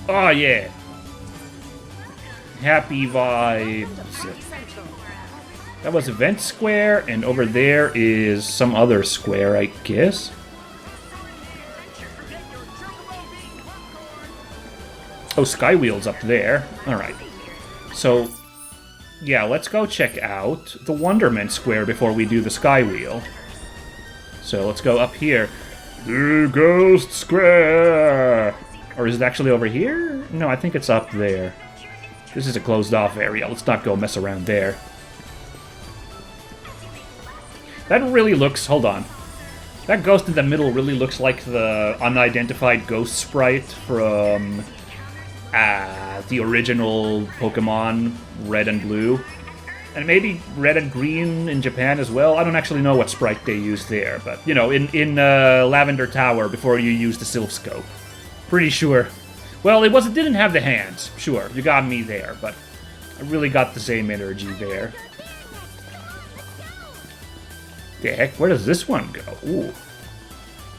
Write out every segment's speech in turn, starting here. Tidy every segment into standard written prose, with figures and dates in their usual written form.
Oh, yeah. Happy vibes. That was Event Square, and over there is some other square, I guess. Oh, Skywheel's up there. Alright. So, yeah, let's go check out the Wonderment Square before we do the Skywheel. So, let's go up here. The Ghost Square! Or is it actually over here? No, I think it's up there. This is a closed-off area. Let's not go mess around there. That really looks... Hold on. That ghost in the middle really looks like the unidentified ghost sprite from... the original Pokemon Red and Blue. And maybe Red and Green in Japan as well. I don't actually know what sprite they used there, but, you know, in Lavender Tower before you used the Sylph Scope. Pretty sure. Well, it didn't have the hands. Sure, you got me there, but I really got the same energy there. The heck? Where does this one go? Ooh.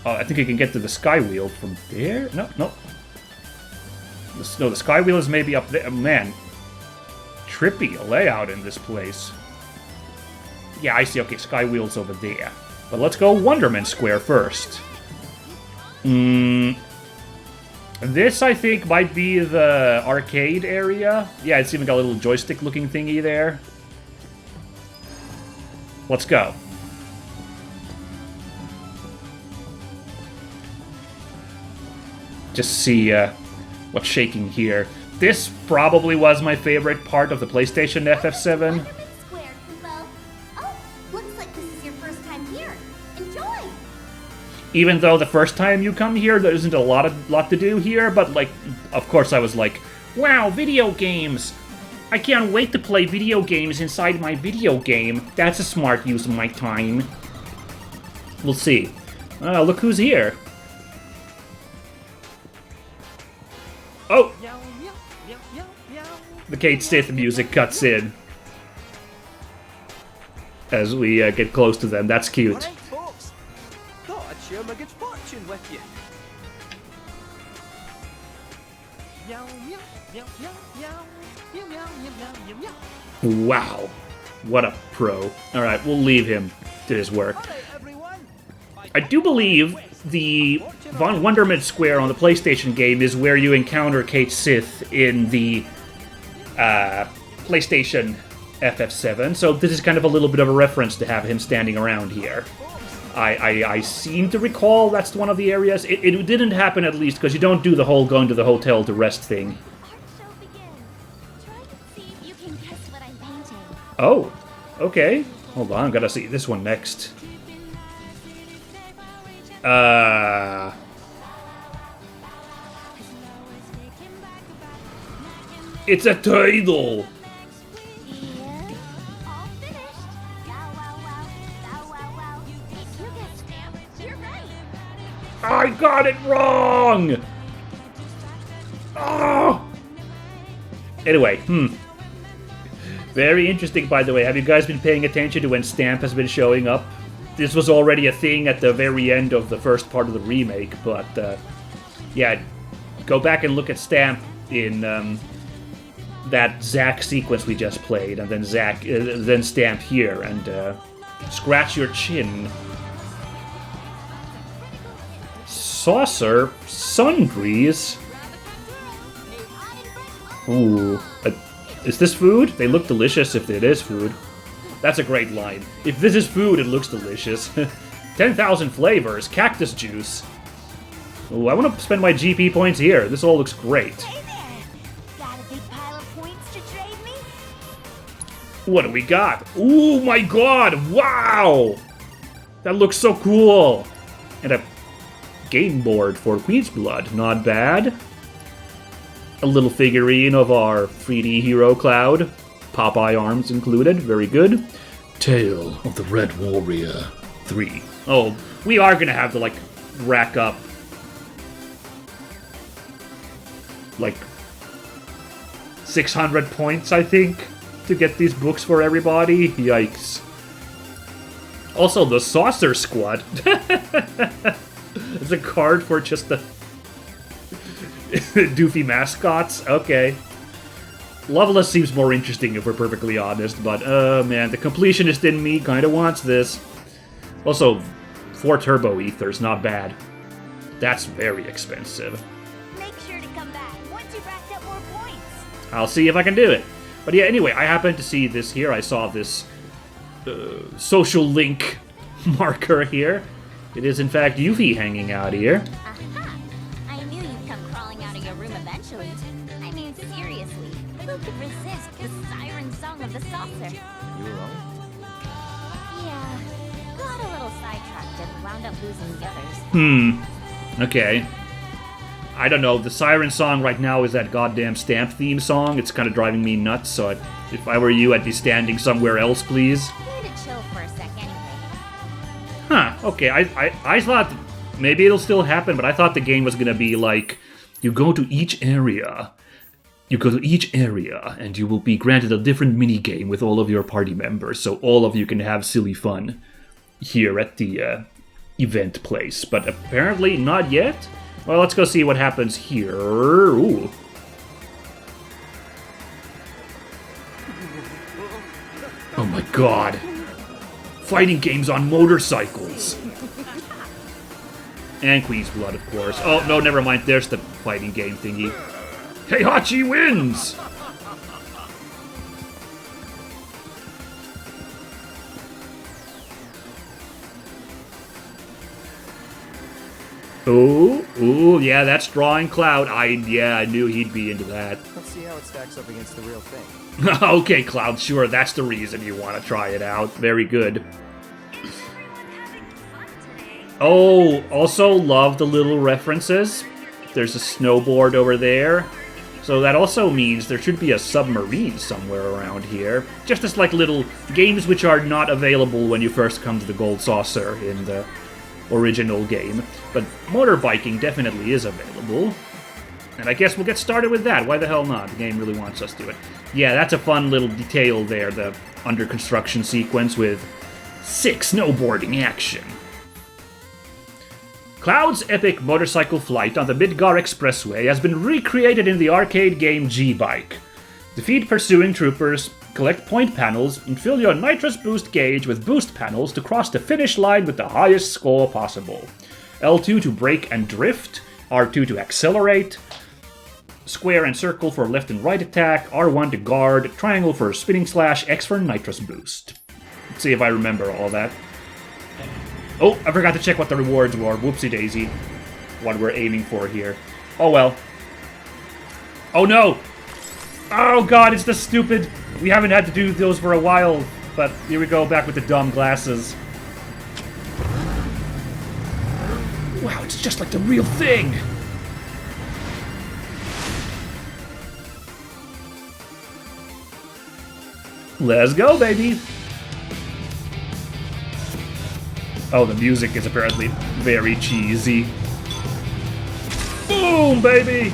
Oh, I think you can get to the Skywheel from there? No, no. No, the Skywheel is maybe up there. Man, trippy layout in this place. Yeah, I see. Okay, Skywheel's over there. But let's go Wonderment Square first. This, I think, might be the arcade area. Yeah, it's even got a little joystick-looking thingy there. Let's go. Just see what's shaking here. This probably was my favorite part of the PlayStation FF7. Even though the first time you come here, there isn't a lot to do here, but, like, of course I was like, wow, video games! I can't wait to play video games inside my video game. That's a smart use of my time. We'll see. Look who's here. Oh! The Kate Sith music cuts in. As we get close to them. That's cute. Share my good fortune with you. Wow. What a pro. Alright, we'll leave him to his work. I do believe the Von Wonderment Square on the PlayStation game is where you encounter Kate Sith in the PlayStation FF7, so this is kind of a little bit of a reference to have him standing around here. I seem to recall that's one of the areas. It didn't happen, at least, because you don't do the whole going to the hotel to rest thing. Oh, okay. Hold on, gotta see this one next. It's a title! I got it wrong! Oh! Anyway, Very interesting, by the way. Have you guys been paying attention to when Stamp has been showing up? This was already a thing at the very end of the first part of the remake, but, yeah, go back and look at Stamp in, that Zack sequence we just played, and then then Stamp here, and, scratch your chin. Saucer? Sun Breeze? Ooh. Is this food? They look delicious if it is food. That's a great line. If this is food, it looks delicious. 10,000 flavors. Cactus juice. Ooh, I want to spend my GP points here. This all looks great. Hey there! Got a big pile of points to trade me? What do we got? Ooh, my god! Wow! That looks so cool! And a game board for Queen's Blood. Not bad. A little figurine of our 3D hero Cloud. Popeye arms included. Very good. Tale of the Red Warrior 3. Oh, we are gonna have to, like, rack up, like, 600 points, I think, to get these books for everybody. Yikes. Also, the Saucer Squad. It's a card for just the... Doofy mascots? Okay. Loveless seems more interesting if we're perfectly honest, but man, the completionist in me kinda wants this. Also, 4 turbo ethers, not bad. That's very expensive. Make sure to come back once you've racked up more points. I'll see if I can do it. But yeah, anyway, I happened to see this here. I saw this social link marker here. It is, in fact, Yuffie hanging out here. Aha! I knew you'd come crawling out of your room eventually. I mean, seriously, who could resist the siren song of the saucer? You alone? Yeah, got a little sidetracked and wound up losing the others. Okay. I don't know, the siren song right now is that goddamn Stamp theme song. It's kind of driving me nuts, so if I were you, I'd be standing somewhere else, please. Need to chill for a sec anyway. Huh, okay, I thought maybe it'll still happen, but I thought the game was gonna be like, you go to each area, and you will be granted a different minigame with all of your party members, so all of you can have silly fun here at the event place. But apparently not yet. Well, let's go see what happens here. Ooh. Oh my god. Fighting games on motorcycles. And Queen's Blood, of course. Oh, no, never mind. There's the fighting game thingy. Heihachi wins! Ooh, yeah, that's drawing Cloud. I knew he'd be into that. Let's see how it stacks up against the real thing. Okay, Cloud, sure, that's the reason you want to try it out. Very good. Oh, also love the little references. There's a snowboard over there. So that also means there should be a submarine somewhere around here. Just as like little games which are not available when you first come to the Gold Saucer in the original game. But motorbiking definitely is available. And I guess we'll get started with that. Why the hell not? The game really wants us to do it. Yeah, that's a fun little detail there, the under construction sequence with 6 snowboarding action. Cloud's epic motorcycle flight on the Midgar Expressway has been recreated in the arcade game G-Bike. Defeat pursuing troopers, collect point panels, and fill your nitrous boost gauge with boost panels to cross the finish line with the highest score possible. L2 to brake and drift, R2 to accelerate, square and circle for left and right attack, R1 to guard, triangle for spinning slash, X for nitrous boost. Let's see if I remember all that. Oh, I forgot to check what the rewards were. Whoopsie daisy. What we're aiming for here. Oh well. Oh no! Oh god, it's the stupid... We haven't had to do those for a while, but here we go, back with the dumb glasses. Wow, it's just like the real thing! Let's go, baby! Oh, the music is apparently very cheesy. Boom, baby!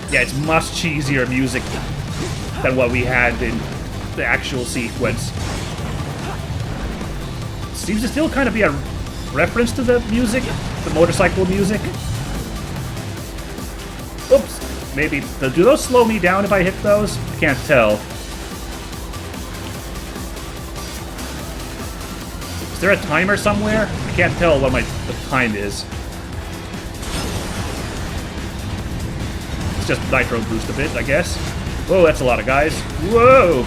Yeah, it's much cheesier music than what we had in the actual sequence. Seems to still kind of be a reference to the music, the motorcycle music. Oops, maybe. Do those slow me down if I hit those? I can't tell. Is there a timer somewhere? I can't tell what the time is. It's just nitro boost a bit, I guess. Whoa, that's a lot of guys. Whoa!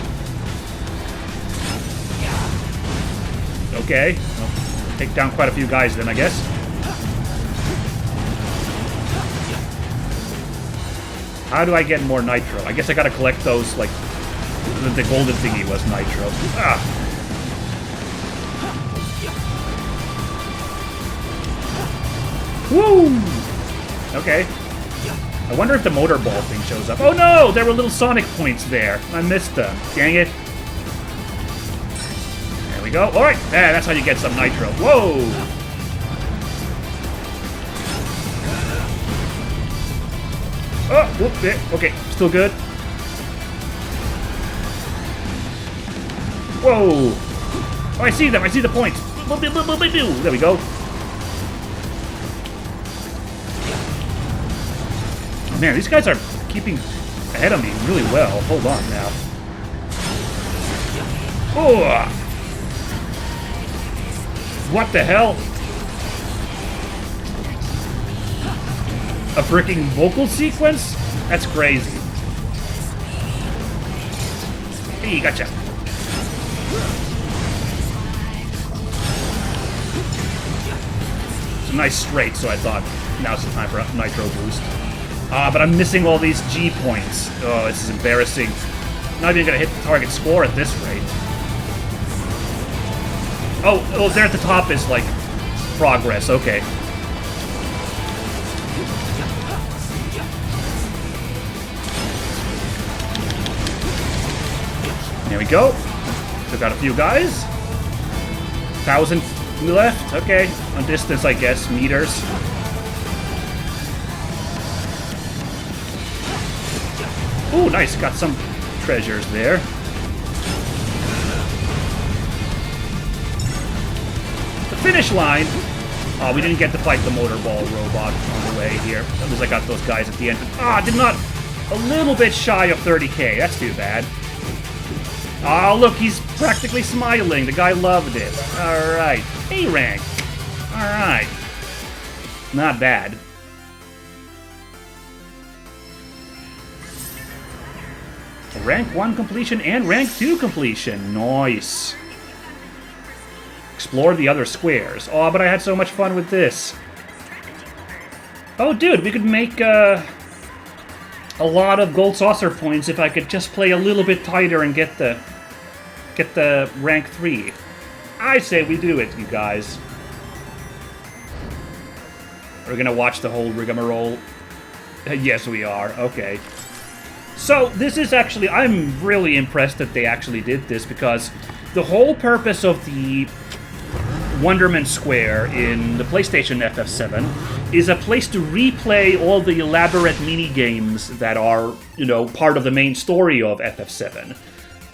Okay. Well, take down quite a few guys then, I guess. How do I get more nitro? I guess I gotta collect those, like... The golden thingy was nitro. Ah! Woo! Okay. I wonder if the motor ball thing shows up. Oh no! There were little Sonic points there. I missed them. Dang it. There we go. Alright, that's how you get some nitro. Whoa! Oh, whoop, there. Okay, still good. Whoa! Oh, I see them. I see the points. There we go. man, these guys are keeping ahead of me really well. Hold on now. Oh! What the hell? A freaking vocal sequence? That's crazy. Hey, gotcha. It's a nice straight, so I thought now's the time for a nitro boost. But I'm missing all these G points. Oh, this is embarrassing. Not even gonna hit the target score at this rate. Oh, there at the top is, like, progress. Okay. There we go. Took out a few guys. 1,000 left. Okay. On distance, I guess. Meters. Ooh, nice. Got some treasures there. Finish line. Oh, we didn't get to fight the motorball robot on the way here. At least I got those guys at the end. Ah, did not. A little bit shy of 30k. That's too bad. Oh, look, he's practically smiling. The guy loved it. All right. A rank. All right. Not bad. Rank 1 completion and rank 2 completion. Nice. Explore the other squares. Oh, but I had so much fun with this. Oh, dude, we could make a lot of gold saucer points if I could just play a little bit tighter and get the rank 3. I say we do it, you guys. We're gonna watch the whole rigmarole. Yes, we are. Okay. So, this is actually... I'm really impressed that they actually did this, because the whole purpose of the Wonderment Square in the PlayStation FF7 is a place to replay all the elaborate mini-games that are, you know, part of the main story of FF7.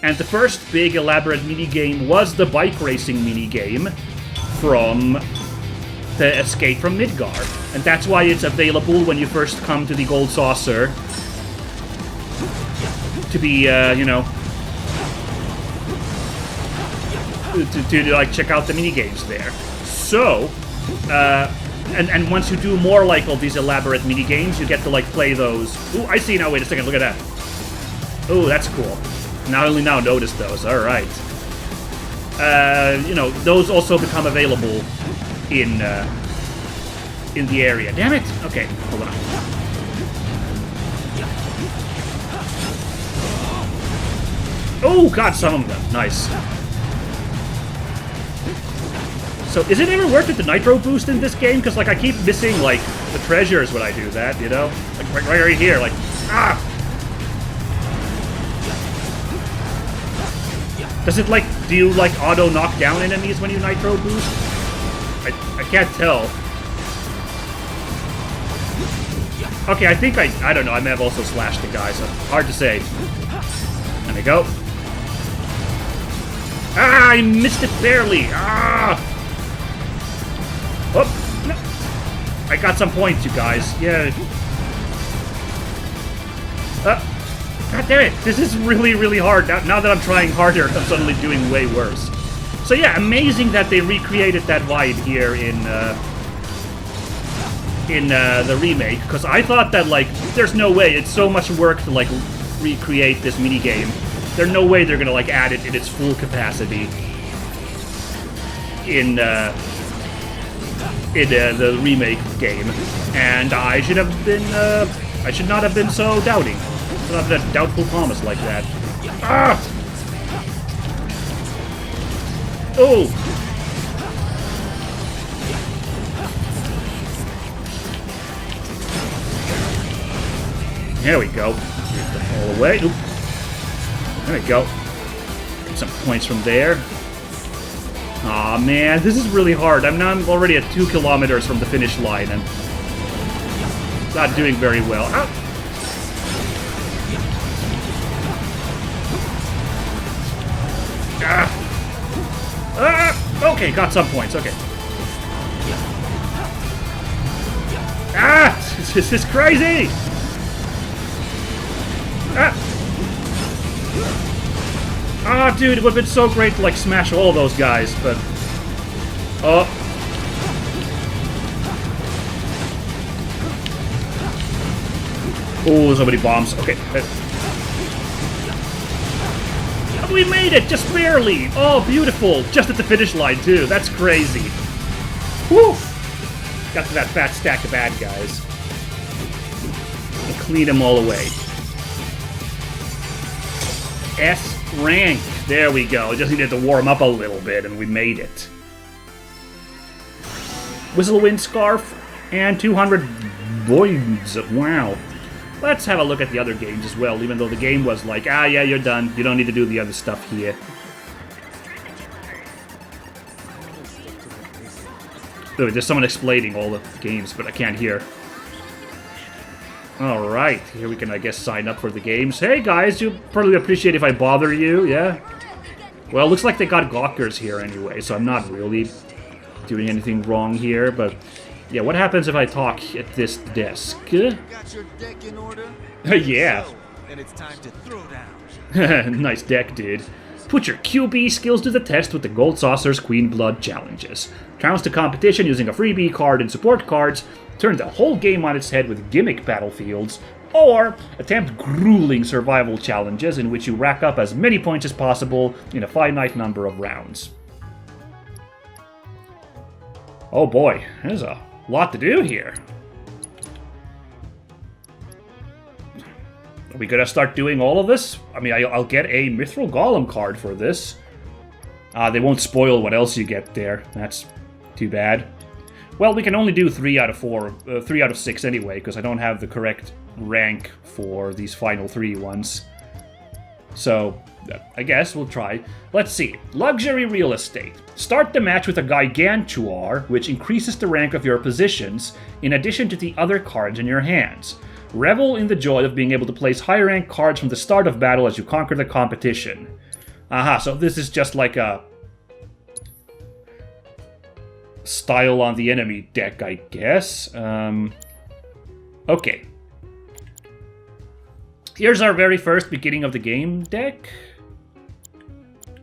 And the first big elaborate mini-game was the bike racing mini-game from the Escape from Midgard. And that's why it's available when you first come to the Gold Saucer to be, you know, to like check out the mini games there. So, and once you do more like all these elaborate mini games, you get to like play those. Ooh, I see now. Wait a second. Look at that. Oh, that's cool. Not only now notice those. All right. You know, those also become available in the area. Damn it. Okay, hold on. Oh, got some of them. Nice. So, is it ever worth it to nitro boost in this game? Because, like, I keep missing, like, the treasures when I do that, you know? Like, right here, like, ah! Does it, like, do you, like, auto knock down enemies when you nitro boost? I can't tell. Okay, I think I don't know, I may have also slashed the guy, so hard to say. There we go. Ah, I missed it barely! Ah! Oh, no. I got some points, you guys. Yeah. God damn it. This is really, really hard. Now that I'm trying harder, I'm suddenly doing way worse. So yeah, amazing that they recreated that ride here in the remake. Because I thought that, like, there's no way. It's so much work to, like, recreate this minigame. There's no way they're gonna, like, add it in its full capacity in the remake game, and I should have been, I should not have been so doubting. I should not have had a doubtful promise like that. Ah! Oh! There we go. Get them all away. Oop. There we go. Get some points from there. Aw, man, this is really hard. I'm already at 2 kilometers from the finish line and not doing very well. Ah. Okay, got some points. Okay. Ah! This is crazy! Ah, dude, it would have been so great to, like, smash all those guys, but... Oh. Oh, so many bombs. Okay. We made it! Just barely! Oh, beautiful! Just at the finish line, too. That's crazy. Woo! Got to that fat stack of bad guys. And clean them all away. S rank. There we go. Just needed to warm up a little bit, and we made it. Whistlewind Scarf and 200 voids. Wow. Let's have a look at the other games as well, even though the game was like, ah, yeah, you're done. You don't need to do the other stuff here. Oh, there's someone explaining all the games, but I can't hear. Alright, here we can, I guess, sign up for the games. Hey, guys, you'd probably appreciate if I bother you, yeah? Well, looks like they got gawkers here anyway, so I'm not really doing anything wrong here, but... Yeah, what happens if I talk at this desk? Got your deck in order? Yeah. So, then it's time to throw down. Nice deck, dude. Put your QB skills to the test with the Gold Saucer's Queen Blood challenges. Challenge the competition using a freebie card and support cards. Turn the whole game on its head with gimmick battlefields. Or attempt grueling survival challenges in which you rack up as many points as possible in a finite number of rounds. Oh boy, there's a lot to do here. Are we gonna start doing all of this? I mean, I'll get a Mithril Golem card for this. They won't spoil what else you get there. That's too bad. Well, we can only do 3 out of 6 anyway, because I don't have the correct rank for these final 3 ones. So, I guess we'll try. Let's see. Luxury Real Estate. Start the match with a Gigantuar, which increases the rank of your positions, in addition to the other cards in your hands. Revel in the joy of being able to place high rank cards from the start of battle as you conquer the competition. Aha, so this is just like a style on the enemy deck, I guess. Okay. Here's our very first beginning of the game deck.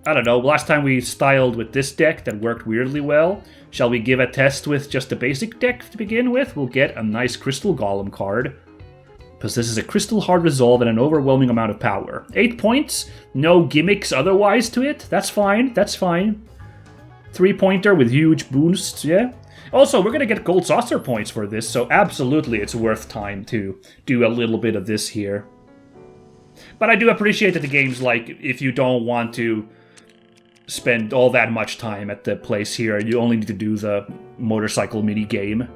I don't know, last time we styled with this deck that worked weirdly well. Shall we give a test with just the basic deck to begin with? We'll get a nice Crystal Golem card. Possesses a Crystal Hard Resolve and an overwhelming amount of power. 8 points, no gimmicks otherwise to it. That's fine, that's fine. 3-pointer with huge boosts, yeah. Also, we're gonna get Gold Saucer points for this, so absolutely it's worth time to do a little bit of this here. But I do appreciate that the game's like, if you don't want to spend all that much time at the place here, you only need to do the motorcycle mini game,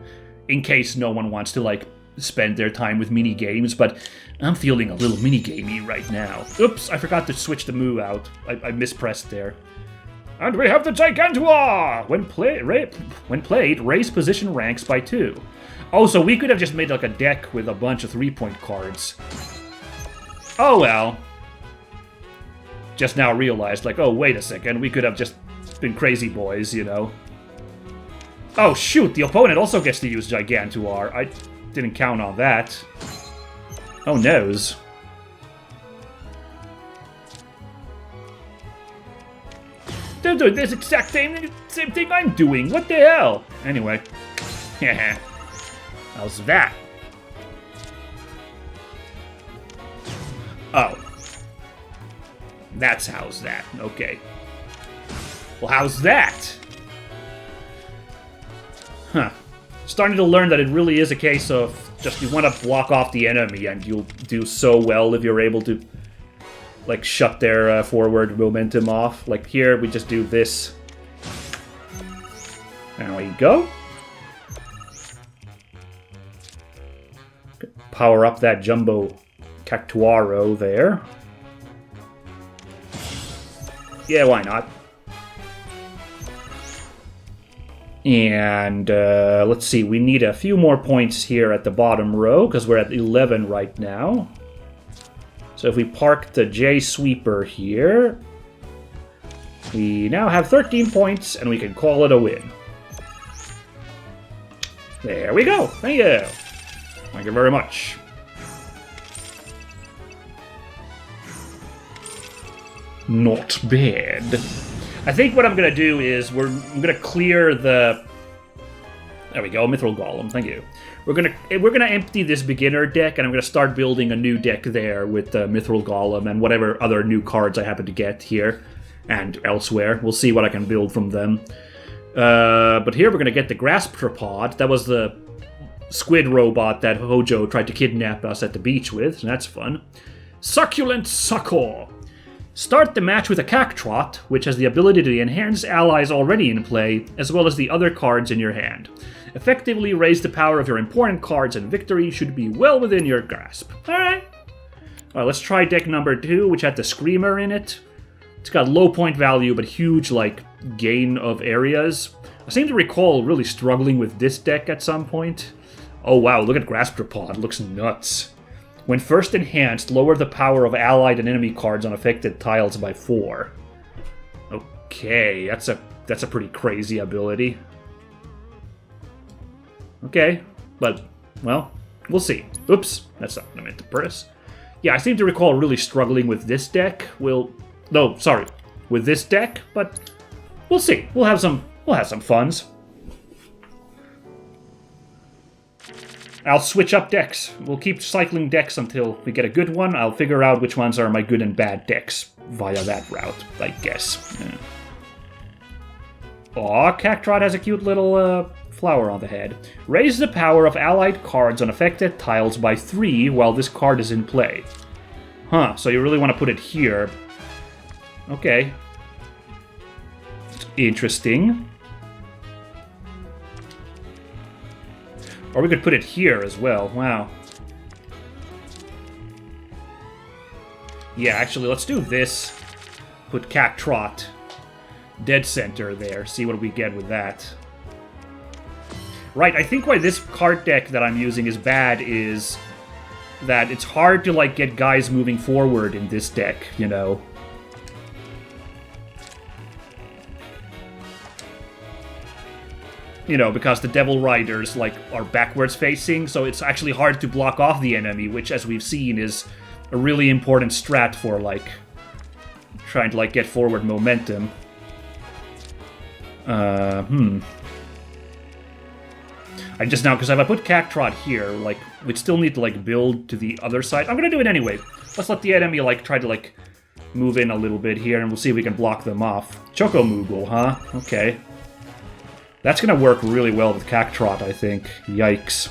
in case no one wants to, like, spend their time with mini games, but I'm feeling a little mini gamey right now. Oops, I forgot to switch the move out. I mispressed there. And we have the Gigantuar! When played, raise position ranks by 2. Oh, so we could have just made like a deck with a bunch of 3-point cards. Oh well. Just now realized, like, oh, wait a second, we could have just been crazy boys, you know. Oh, shoot, the opponent also gets to use Gigantuar. I didn't count on that. Oh, noes. They're doing this exact same thing I'm doing. What the hell? Anyway. How's that? Oh. That's how's that. Okay. Well, how's that? Huh. Starting to learn that it really is a case of just you want to block off the enemy and you'll do so well if you're able to, like, shut their forward momentum off. Like here, we just do this. There we go. Power up that Jumbo Cactuaro there. Yeah, why not? And let's see, we need a few more points here at the bottom row, because we're at 11 right now. So if we park the J Sweeper here, we now have 13 points, and we can call it a win. There we go! Thank you! Thank you very much. Not bad. I think what I'm gonna do is I'm gonna clear the... There we go, Mithril Golem, thank you. We're gonna empty this beginner deck, and I'm gonna start building a new deck there with the Mithril Golem and whatever other new cards I happen to get here and elsewhere. We'll see what I can build from them. But here we're gonna get the Grasptropod. That was the squid robot that Hojo tried to kidnap us at the beach with, so that's fun. Succulent Succor. Start the match with a Cactrot, which has the ability to enhance allies already in play, as well as the other cards in your hand. Effectively raise the power of your important cards, and victory should be well within your grasp. Alright. Alright, let's try deck number 2, which had the Screamer in it. It's got low point value, but huge, like, gain of areas. I seem to recall really struggling with this deck at some point. Oh wow, look at Grasptropod, looks nuts. When first enhanced, lower the power of allied and enemy cards on affected tiles by 4. Okay, that's a pretty crazy ability. Okay, but, well, we'll see. Oops, that's not what I meant to press. Yeah, I seem to recall really struggling with this deck. With this deck, but we'll see. We'll have some funs. I'll switch up decks. We'll keep cycling decks until we get a good one. I'll figure out which ones are my good and bad decks via that route, I guess. Yeah. Aw, Cactrot has a cute little flower on the head. Raise the power of allied cards on affected tiles by 3 while this card is in play. Huh, so you really want to put it here. Okay. Interesting. Or we could put it here as well. Wow. Yeah, actually, let's do this. Put Cactrot dead center there. See what we get with that. Right, I think why this card deck that I'm using is bad is that it's hard to, like, get guys moving forward in this deck, you know? You know, because the Devil Riders, like, are backwards facing, so it's actually hard to block off the enemy, which, as we've seen, is a really important strat for, like, trying to, like, get forward momentum. I just now, because if I put Cactrot here, like, we'd still need to, like, build to the other side. I'm gonna do it anyway. Let's let the enemy, like, try to, like, move in a little bit here, and we'll see if we can block them off. Chocomugle, huh? Okay. That's gonna work really well with Cactrot, I think. Yikes.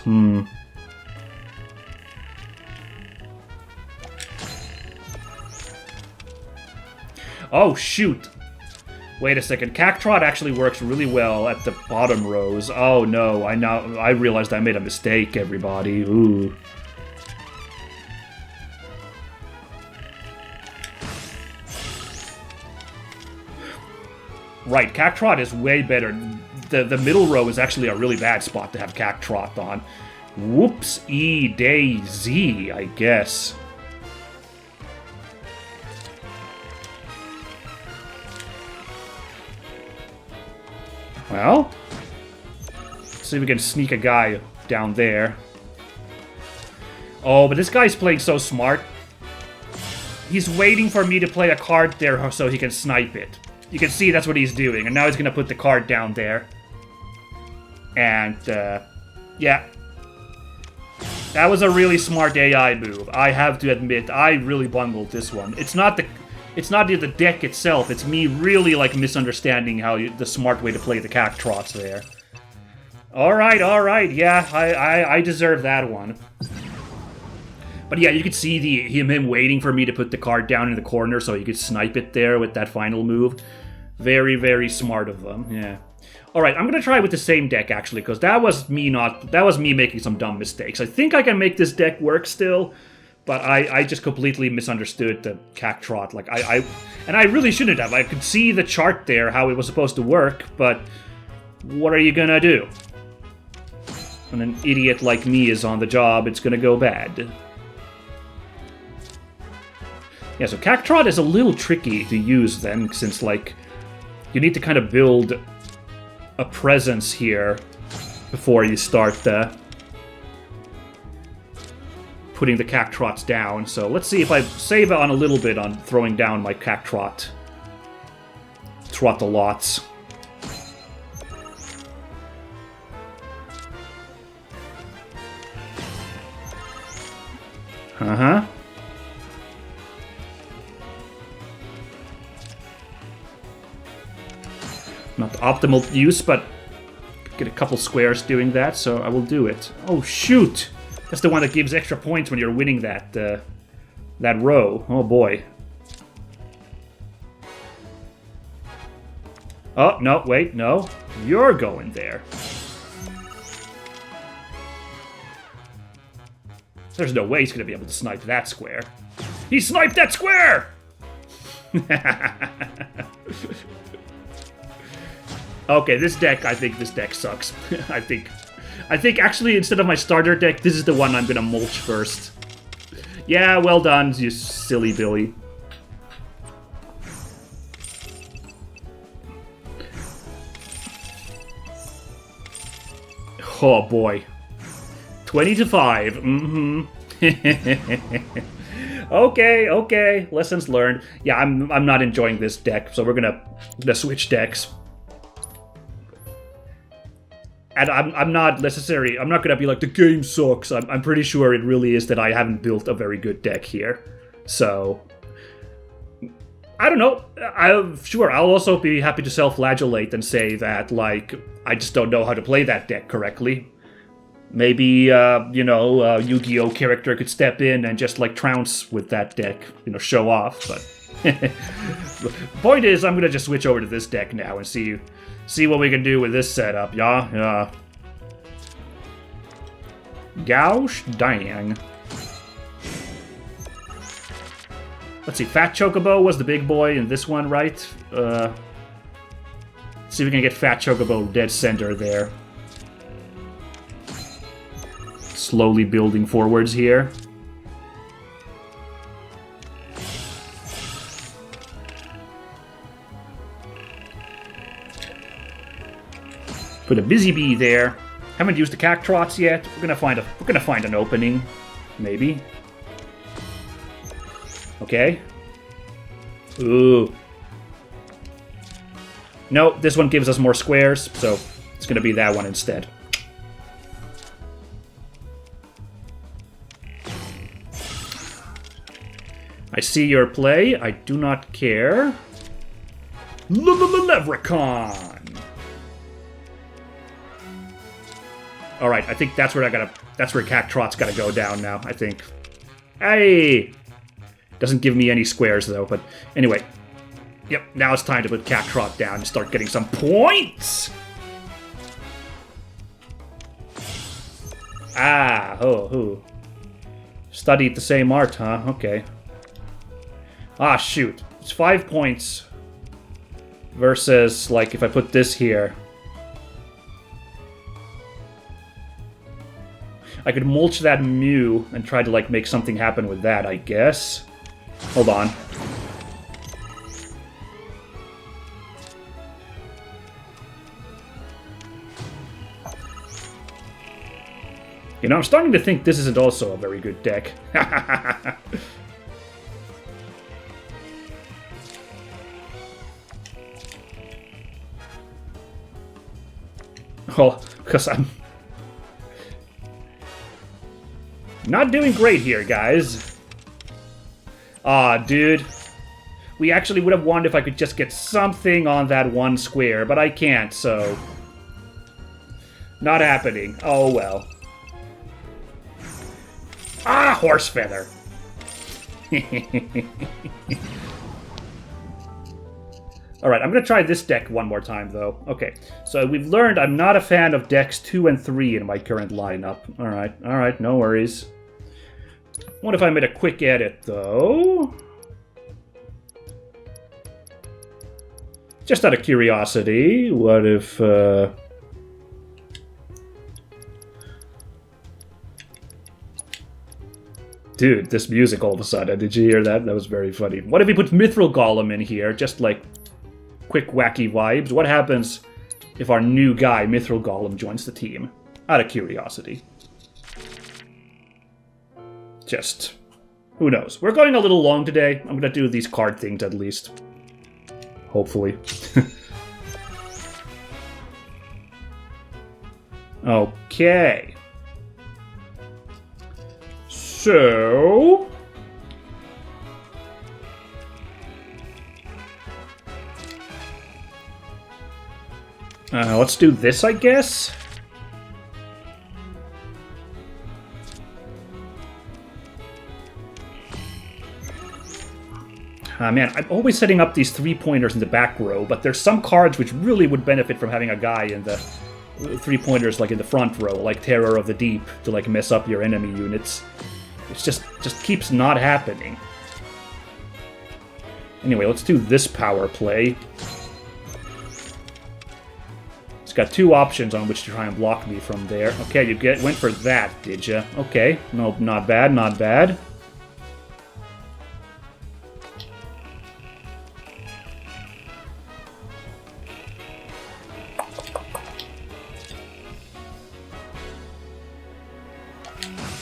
Oh, shoot. Wait a second. Cactrot actually works really well at the bottom rows. Oh, no. I realized I made a mistake, everybody. Ooh. Right, Cactrot is way better. The middle row is actually a really bad spot to have Cactrot on. Whoops-y-daisy, I guess. Well, let's see if we can sneak a guy down there. Oh, but this guy's playing so smart. He's waiting for me to play a card there so he can snipe it. You can see that's what he's doing, and now he's going to put the card down there. And, yeah. That was a really smart AI move. I have to admit, I really bungled this one. It's not the deck itself, it's me really, like, misunderstanding the smart way to play the Cactrots there. Alright, yeah, I deserve that one. But yeah, you could see him waiting for me to put the card down in the corner so he could snipe it there with that final move. Very, very smart of them, yeah. Alright, I'm gonna try with the same deck, actually, because that was me making some dumb mistakes. I think I can make this deck work still, but I just completely misunderstood the Cactrot. Like, and I really shouldn't have. I could see the chart there, how it was supposed to work, but what are you gonna do? When an idiot like me is on the job, it's gonna go bad. Yeah, so Cactrot is a little tricky to use then, since, like, you need to kind of build a presence here before you start putting the Cactrots down. So let's see if I save on a little bit on throwing down my Cactrot. Trot-a-lots. Uh-huh. Not optimal use, but get a couple squares doing that, so I will do it. Oh, shoot! That's the one that gives extra points when you're winning that, that row. Oh, boy. Oh, no, wait, no. You're going there. There's no way he's going to be able to snipe that square. He sniped that square! Okay, this deck, I think this deck sucks. I think actually instead of my starter deck, this is the one I'm gonna mulch first. Yeah, well done, you silly Billy. Oh boy. 20-5. Mm-hmm. Okay. Lessons learned. Yeah, I'm not enjoying this deck, so we're gonna switch decks. And I'm not gonna be like, the game sucks. I'm pretty sure it really is that I haven't built a very good deck here. So, I don't know. I'll also be happy to self-flagellate and say that, like, I just don't know how to play that deck correctly. Maybe, Yu-Gi-Oh! Character could step in and just, like, trounce with that deck, show off, but... The point is, I'm gonna just switch over to this deck now and see what we can do with this setup, yeah? Gosh dang. Let's see, Fat Chocobo was the big boy in this one, right? Let's see if we can get Fat Chocobo dead center there. Slowly building forwards here. Put a Busy Bee there. Haven't used the Cactrots yet. We're gonna find an opening, maybe. Okay. Ooh. No, this one gives us more squares, so it's gonna be that one instead. I see your play. I do not care. Leprechaun. All right, I think that's where Cactrot's gotta go down now. I think. Hey, doesn't give me any squares though. But anyway, yep. Now it's time to put Cactrot down and start getting some points. Ah, oh. Studied the same art, huh? Okay. Ah, shoot. It's 5 points versus, like, if I put this here. I could mulch that Mew and try to, like, make something happen with that, I guess. Hold on. I'm starting to think this isn't also a very good deck. Well, because I'm not doing great here, guys. Aw, dude. We actually would have won if I could just get something on that one square, but I can't, so... Not happening. Oh, well. Ah, horse feather. Alright, I'm going to try this deck one more time, though. Okay, so we've learned I'm not a fan of decks 2 and 3 in my current lineup. Alright, no worries. What if I made a quick edit, though? Just out of curiosity, what if... Dude, this music all of a sudden, did you hear that? That was very funny. What if we put Mithril Golem in here, just like... quick wacky vibes. What happens if our new guy, Mithril Golem, joins the team? Out of curiosity. just... Who knows? We're going a little long today. I'm gonna do these card things at least. Hopefully. Okay. So... let's do this, I guess. Man, I'm always setting up these 3-pointers in the back row, but there's some cards which really would benefit from having a guy in the 3-pointers, like in the front row, like Terror of the Deep, to like mess up your enemy units. It just keeps not happening. Anyway, let's do this power play. It's got 2 options on which to try and block me from there. Okay, you went for that, did you? Okay, no, not bad, not bad.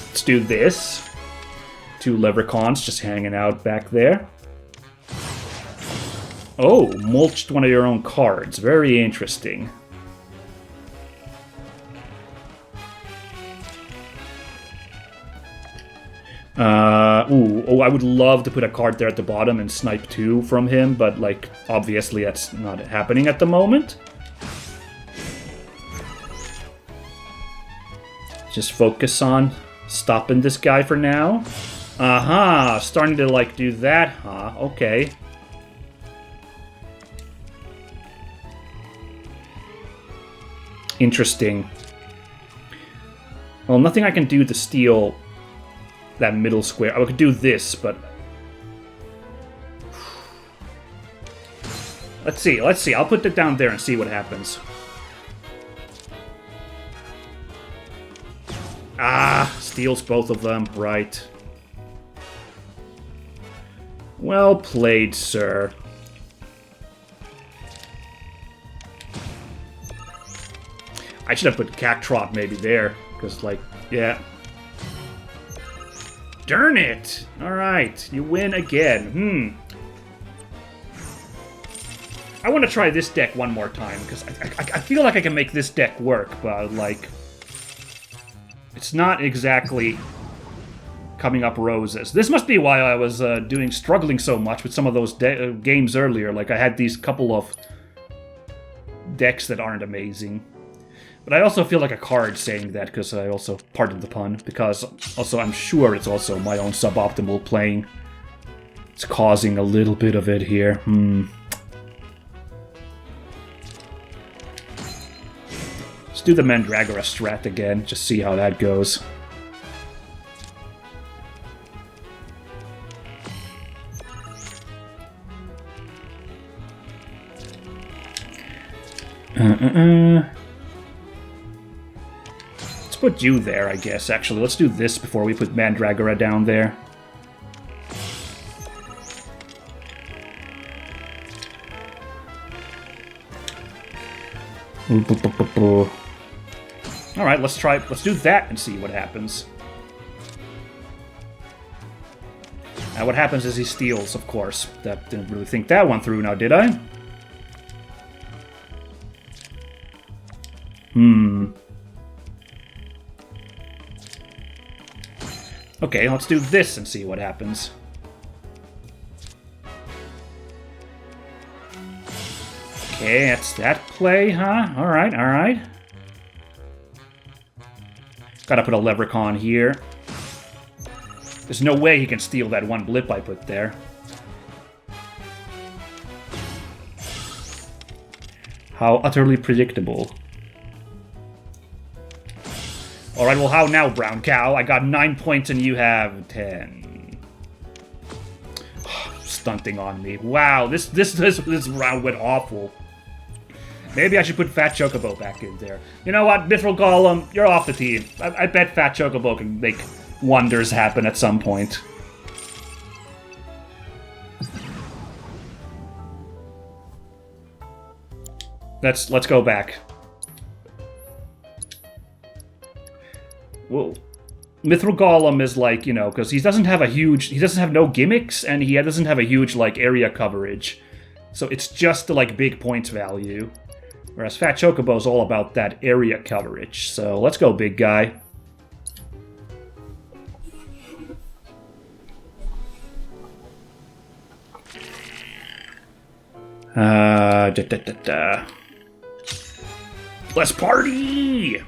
Let's do this. 2 leprechauns just hanging out back there. Oh, mulched one of your own cards. Very interesting. I would love to put a card there at the bottom and snipe 2 from him, but, like, obviously that's not happening at the moment. Just focus on stopping this guy for now. Aha! Starting to, like, do that, huh? Okay. Interesting. Well, nothing I can do to steal that middle square. I could do this, but... Let's see. I'll put it down there and see what happens. Ah! Steals both of them. Right. Well played, sir. I should have put Cactrot maybe there, because, like, yeah. Darn it! Alright, you win again. I want to try this deck one more time, because I feel like I can make this deck work, but, like, it's not exactly coming up roses. This must be why I was struggling so much with some of those games earlier. Like, I had these couple of decks that aren't amazing. But I also feel like a card saying that, because I also, pardon the pun, because also I'm sure it's also my own suboptimal playing. It's causing a little bit of it here. Let's do the Mandragora strat again, just see how that goes. Let's put you there, I guess, actually. Let's do this before we put Mandragora down there. Alright, let's do that and see what happens. Now what happens is he steals, of course. Didn't really think that one through now, did I? Okay, let's do this and see what happens. Okay, that's that play, huh? Alright, alright. Gotta put a Leprechaun here. There's no way he can steal that one blip I put there. How utterly predictable. Alright, well, how now, Brown Cow? I got 9 points and you have 10. Stunting on me. Wow, this round went awful. Maybe I should put Fat Chocobo back in there. You know what, Mithril Golem, you're off the team. I bet Fat Chocobo can make wonders happen at some point. Let's go back. Whoa. Mithril Golem is like, you know, because he doesn't have no gimmicks, and he doesn't have a huge, like, area coverage. So it's just the, like, big points value. Whereas Fat Chocobo is all about that area coverage. So let's go, big guy. Let's party!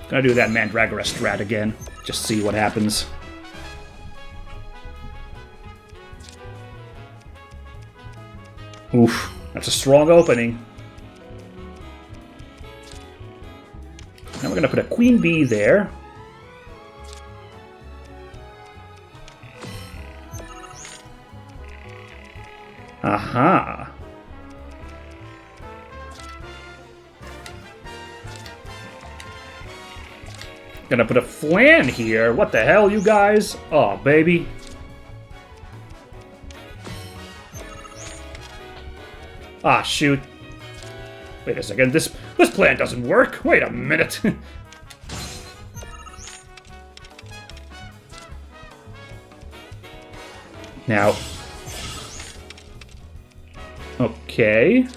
Gonna do that Mandragora strat again. Just see what happens. Oof, that's a strong opening. Now we're gonna put a Queen Bee there. Aha. Gonna put a Flan here. What the hell, you guys? Oh, baby. Ah, shoot. Wait a second. This plan doesn't work. Wait a minute. Now. Okay.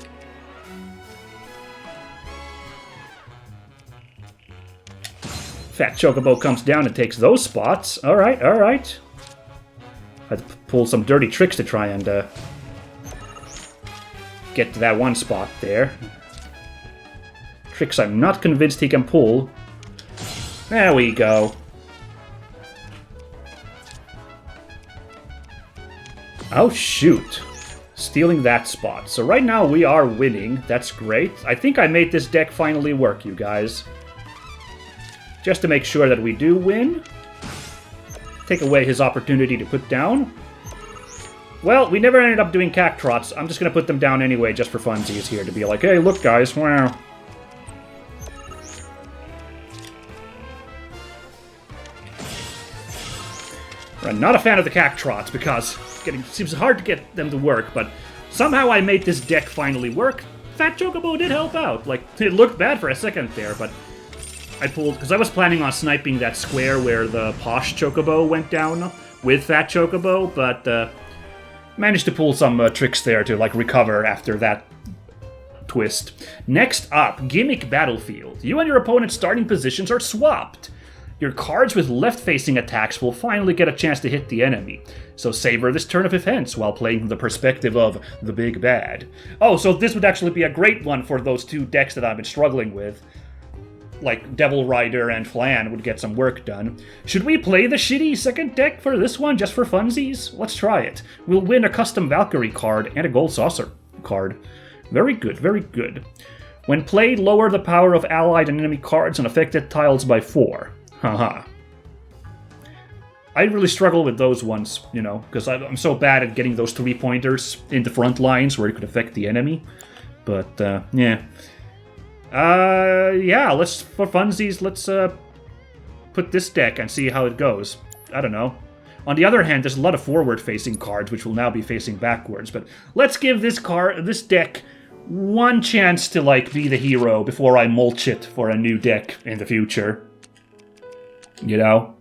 Fat Chocobo comes down and takes those spots. Alright, alright. I had to pull some dirty tricks to try and get to that one spot there. Tricks I'm not convinced he can pull. There we go. Oh, shoot. Stealing that spot. So right now we are winning. That's great. I think I made this deck finally work, you guys. Just to make sure that we do win. Take away his opportunity to put down. Well, we never ended up doing Cactrots. I'm just going to put them down anyway, just for funsies here, to be like, hey, look, guys, wow. I'm not a fan of the Cactrots, because it seems hard to get them to work, but somehow I made this deck finally work. Fat Chocobo did help out. Like, it looked bad for a second there, but I pulled, because I was planning on sniping that square where the Posh Chocobo went down with Fat Chocobo, but managed to pull some tricks there to, like, recover after that twist. Next up, Gimmick Battlefield. You and your opponent's starting positions are swapped. Your cards with left-facing attacks will finally get a chance to hit the enemy. So savor this turn of events while playing from the perspective of the big bad. Oh, so this would actually be a great one for those two decks that I've been struggling with. Like Devil Rider and Flan would get some work done. Should we play the shitty second deck for this one just for funsies? Let's try it. We'll win a custom Valkyrie card and a Gold Saucer card. Very good, very good. When played, lower the power of allied and enemy cards on affected tiles by 4. Haha. I really struggle with those ones, you know, because I'm so bad at getting those 3-pointers in the front lines where it could affect the enemy. But, yeah. Yeah, for funsies, let's put this deck and see how it goes. I don't know. On the other hand, there's a lot of forward-facing cards, which will now be facing backwards. But let's give this deck one chance to, like, be the hero before I mulch it for a new deck in the future. You know?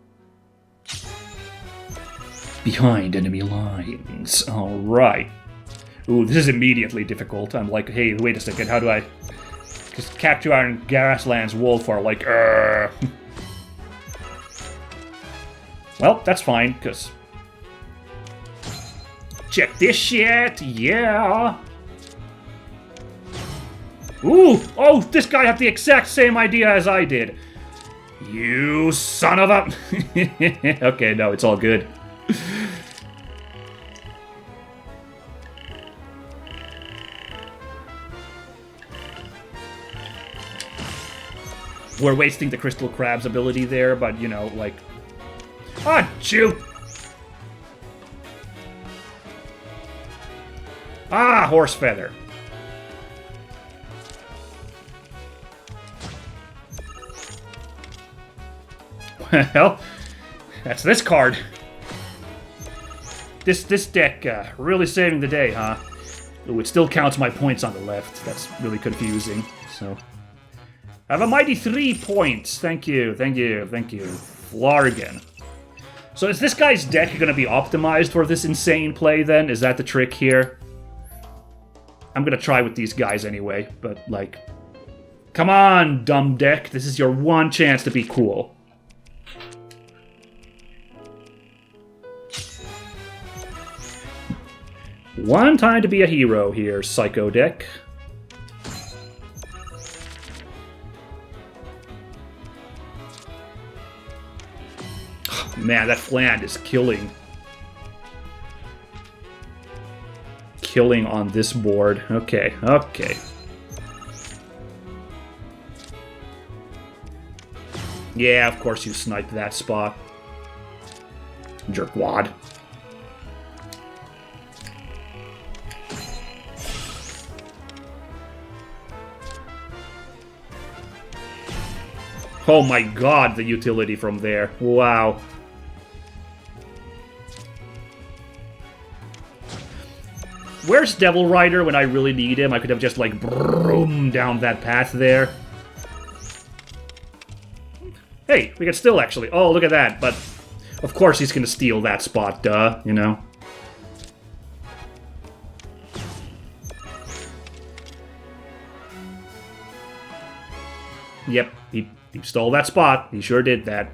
Behind enemy lines. Alright. Ooh, this is immediately difficult. I'm like, hey, wait a second, how do I... Because Cactuar and Grasslands Wolf are like, Well, that's fine, because... Check this shit! Yeah! Ooh! Oh, this guy had the exact same idea as I did! You son of a... Okay, no, it's all good. We're wasting the Crystal Crab's ability there, but, you know, like... Ah, shoot! Ah, Horse Feather. Well, that's this card. This deck really saving the day, huh? Ooh, it still counts my points on the left. That's really confusing. So, I have a mighty 3 points. Thank you, thank you, thank you. Flargan. So is this guy's deck going to be optimized for this insane play then? Is that the trick here? I'm going to try with these guys anyway, but like... Come on, dumb deck. This is your one chance to be cool. One time to be a hero here, Psycho deck. Man, that Fland is killing. Killing on this board. Okay, okay. Yeah, of course you sniped that spot. Jerkwad. Oh my god, the utility from there. Wow. Where's Devil Rider when I really need him? I could have just, like, broom down that path there. Hey, we can still actually... Oh, look at that. But, of course he's gonna steal that spot, duh, you know? Yep, he stole that spot. He sure did that.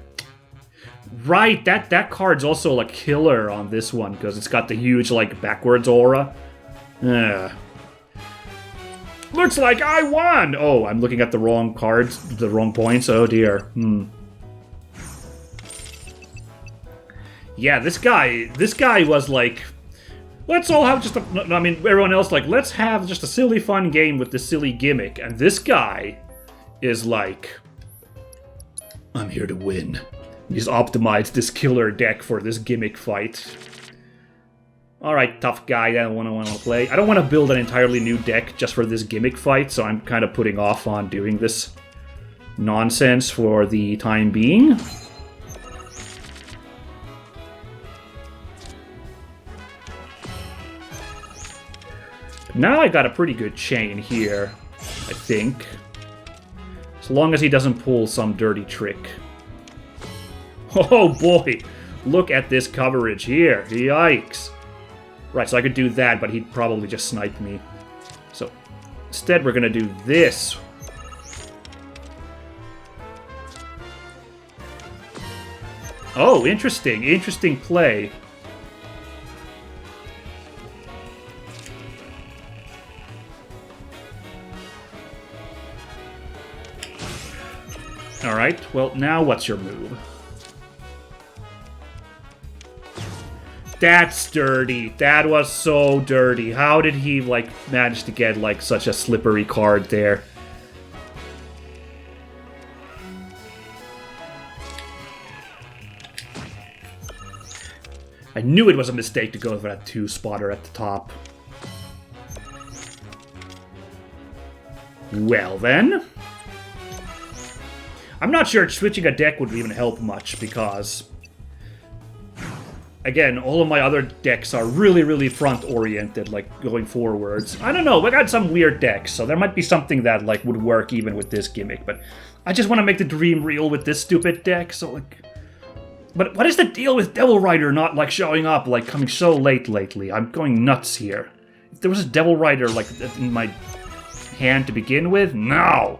Right, that card's also a killer on this one, because it's got the huge, like, backwards aura. Looks like I won! Oh, I'm looking at the wrong cards, the wrong points. Oh dear. Yeah, this guy was like, let's all have just a... I mean, everyone else like, let's have just a silly fun game with this silly gimmick. And this guy is like, I'm here to win. He's optimized this killer deck for this gimmick fight. Alright, tough guy, I don't want to play. I don't want to build an entirely new deck just for this gimmick fight, so I'm kind of putting off on doing this nonsense for the time being. Now I got a pretty good chain here, I think. As long as he doesn't pull some dirty trick. Oh boy, look at this coverage here, yikes. Right, so I could do that, but he'd probably just snipe me. So, instead we're gonna do this. Oh, interesting, interesting play. Alright, well, now what's your move? That's dirty. That was so dirty. How did he, like, manage to get, like, such a slippery card there? I knew it was a mistake to go for that 2-spotter at the top. Well, then. I'm not sure switching a deck would even help much, because... Again, all of my other decks are really, really front-oriented, like, going forwards. I don't know, we got some weird decks, so there might be something that, like, would work even with this gimmick, but I just want to make the dream real with this stupid deck, so, like... But what is the deal with Devil Rider not, like, showing up, like, coming so late lately? I'm going nuts here. If there was a Devil Rider, like, in my hand to begin with, no!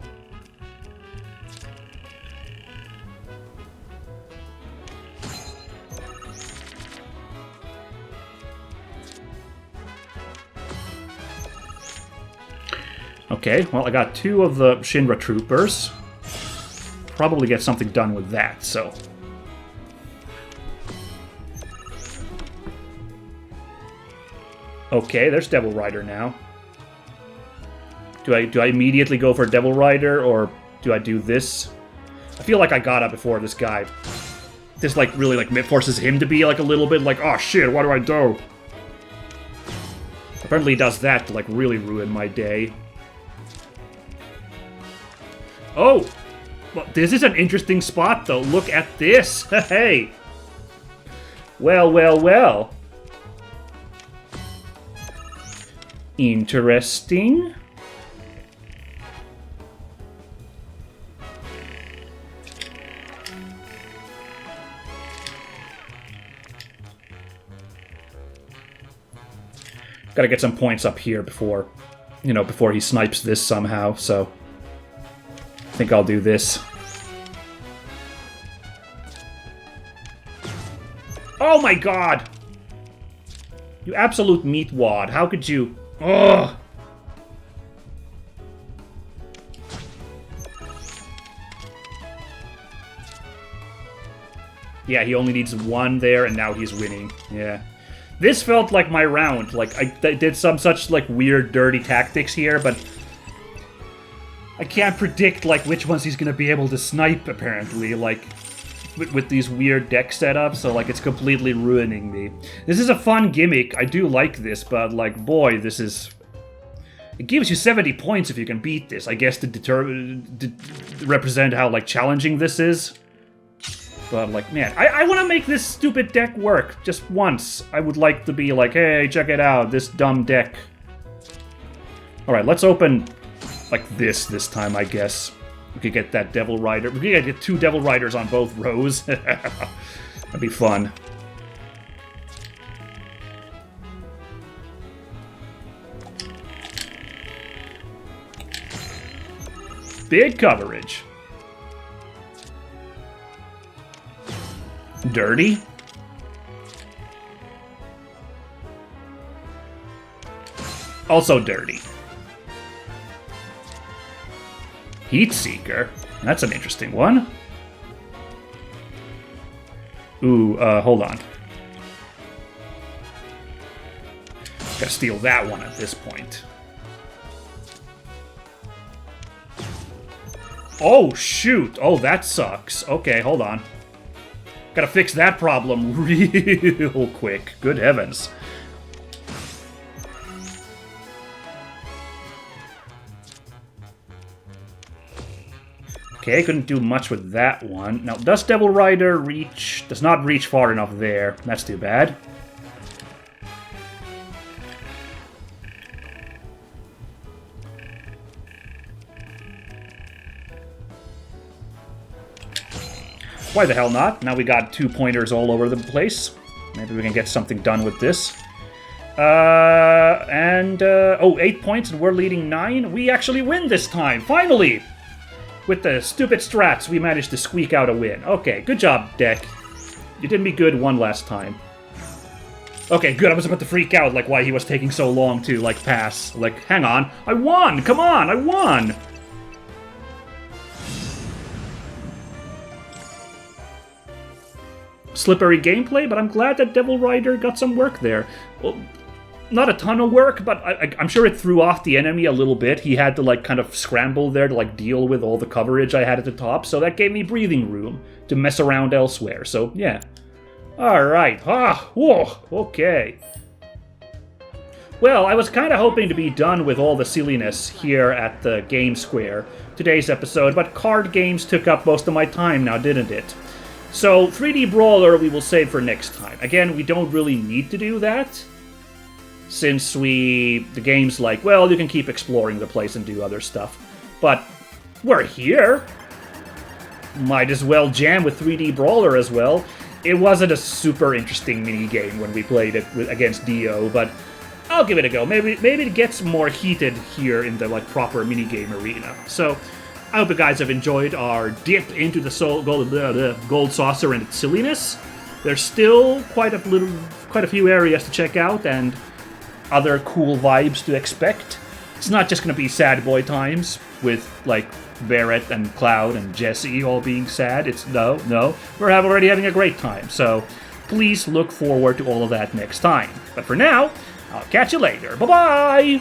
Okay, well, I got 2 of the Shinra Troopers. Probably get something done with that, so... Okay, there's Devil Rider now. Do I immediately go for Devil Rider, or do I do this? I feel like I got up before this guy. This, like, really, like, forces him to be, like, a little bit like, oh shit, what do I do? Apparently he does that to, like, really ruin my day. Oh! Well, this is an interesting spot, though. Look at this! Hey! Well, well, well. Interesting. Gotta get some points up here before, before he snipes this somehow, so I think I'll do this. Oh my god! You absolute meatwad, how could you... Ugh! Yeah, he only needs one there, and now he's winning. Yeah. This felt like my round. Like, I did some such, like, weird, dirty tactics here, but... I can't predict, like, which ones he's gonna be able to snipe, apparently. Like, with these weird deck setups, so, like, it's completely ruining me. This is a fun gimmick. I do like this, but, like, boy, this is... It gives you 70 points if you can beat this, I guess, to represent how, like, challenging this is. But, like, man, I want to make this stupid deck work just once. I would like to be like, hey, check it out, this dumb deck. Alright, let's open, like, this time, I guess. We could get that Devil Rider. We could get 2 Devil Riders on both rows. That'd be fun. Big coverage. Dirty. Also dirty. Heat Seeker. That's an interesting one. Ooh, hold on. Gotta steal that one at this point. Oh, shoot! Oh, that sucks. Okay, hold on. Gotta fix that problem real quick. Good heavens. Okay, couldn't do much with that one. Now, does Devil Rider reach... Does not reach far enough there. That's too bad. Why the hell not? Now we got 2 pointers all over the place. Maybe we can get something done with this. Oh, 8 points and we're leading 9. We actually win this time, finally! With the stupid strats, we managed to squeak out a win. Okay, good job, deck. You did me good one last time. Okay, good, I was about to freak out, like, why he was taking so long to, like, pass. Like, hang on, I won! Come on, I won! Slippery gameplay, but I'm glad that Devil Rider got some work there. Well, not a ton of work, but I'm sure it threw off the enemy a little bit. He had to, like, kind of scramble there to, like, deal with all the coverage I had at the top, so that gave me breathing room to mess around elsewhere, so, yeah. Alright, whoa, okay. Well, I was kind of hoping to be done with all the silliness here at the Game Square today's episode, but card games took up most of my time now, didn't it? So, 3D Brawler we will save for next time. Again, we don't really need to do that, since the game's like, well, you can keep exploring the place and do other stuff. But we're here. Might as well jam with 3D Brawler as well. It wasn't a super interesting minigame when we played it against Dio, but I'll give it a go. Maybe it gets more heated here in the, like, proper minigame arena. So, I hope you guys have enjoyed our dip into the gold saucer and its silliness. There's still quite a few areas to check out and other cool vibes to expect. It's not just going to be sad boy times with, like, Barrett and Cloud and Jesse all being sad. It's no, we're already having a great time. So please look forward to all of that next time. But for now, I'll catch you later. Bye-bye!